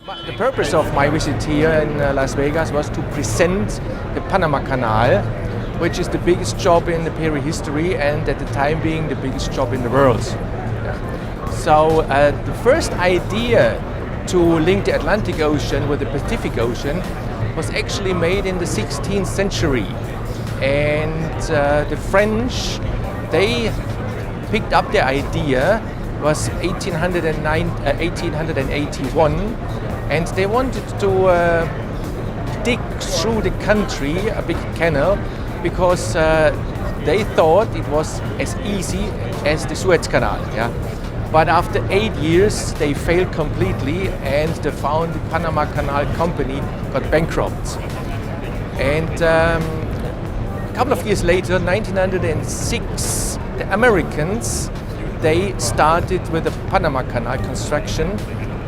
The purpose of my visit here in Las Vegas was to present the Panama Canal, which is the biggest job in the Peri history and at the time being the biggest job in the world. Yeah. So the first idea to link the Atlantic Ocean with the Pacific Ocean was actually made in the 16th century. And the French, they picked up the idea, was 1881, and they wanted to dig through the country a big canal because they thought it was as easy as the Suez Canal. Yeah? But after 8 years they failed completely and the founded Panama Canal company got bankrupt. And a couple of years later, 1906, the Americans, they started with the Panama Canal construction,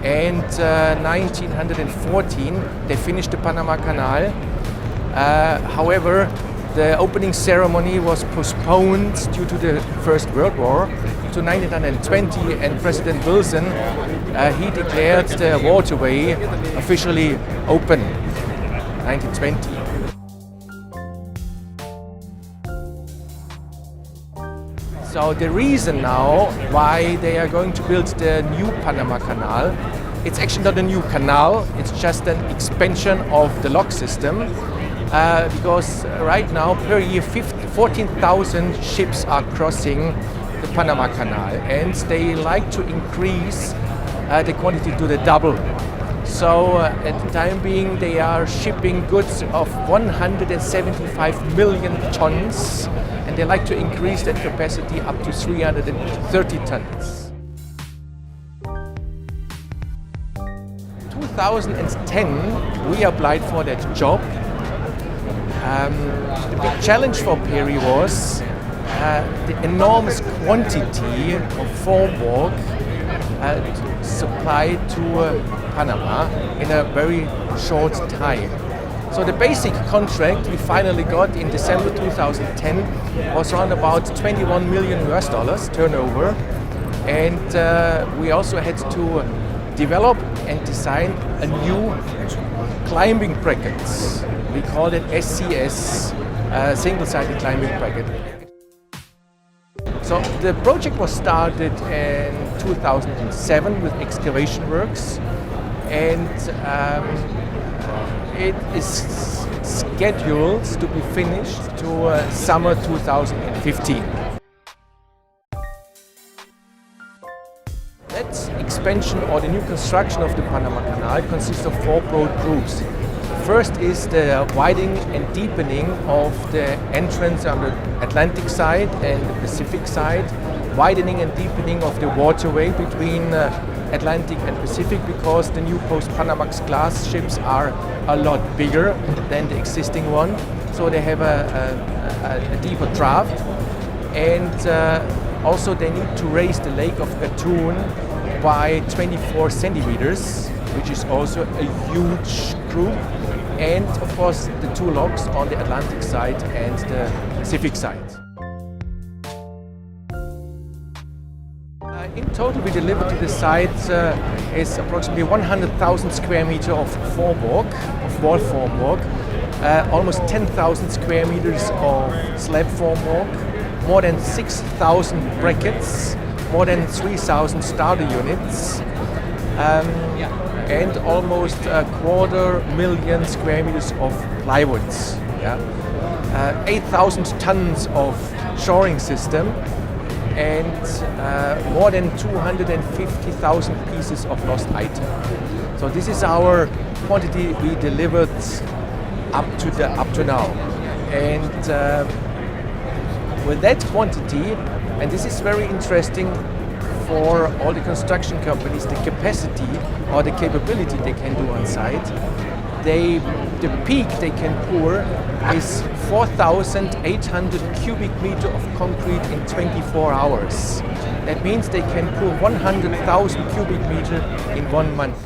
and 1914 they finished the Panama Canal. However, the opening ceremony was postponed due to the First World War to 1920, and President Wilson he declared the waterway officially open 1920. So the reason now why they are going to build the new Panama Canal, it's actually not a new canal, it's just an expansion of the lock system. Because right now per year 14,000 ships are crossing the Panama Canal, and they like to increase the quantity to the double. So at the time being they are shipping goods of 175 million tons, and they like to increase that capacity up to 330 tons. 2010 we applied for that job. The big challenge for Peri was the enormous quantity of formwork supplied to Panama in a very short time. So the basic contract we finally got in December 2010 was around about $21 million turnover, and we also had to develop and design a new climbing brackets. We call it SCS, single-sided climbing bracket. So the project was started in 2007 with excavation works, and it is scheduled to be finished to summer 2015. That expansion or the new construction of the Panama Canal consists of four broad groups. First is the widening and deepening of the entrance on the Atlantic side and the Pacific side, widening and deepening of the waterway between Atlantic and Pacific, because the new post-Panamax class ships are a lot bigger than the existing one, so they have a deeper draft, and also they need to raise the Lake of Gatun by 24 centimeters, which is also a huge group, and of course the two locks on the Atlantic side and the Pacific side. In total we delivered to the site is approximately 100,000 square meters of formwork, of wall formwork, almost 10,000 square meters of slab formwork, more than 6,000 brackets, more than 3,000 starter units, and almost 250,000 square meters of plywoods. Yeah? 8,000 tons of shoring system, and more than 250,000 pieces of lost item. So this is our quantity we delivered up to now. And with that quantity, and this is very interesting for all the construction companies, the capacity or the capability they can do on site, the peak they can pour is 4,800 cubic meters of concrete in 24 hours. That means they can pour 100,000 cubic meters in 1 month.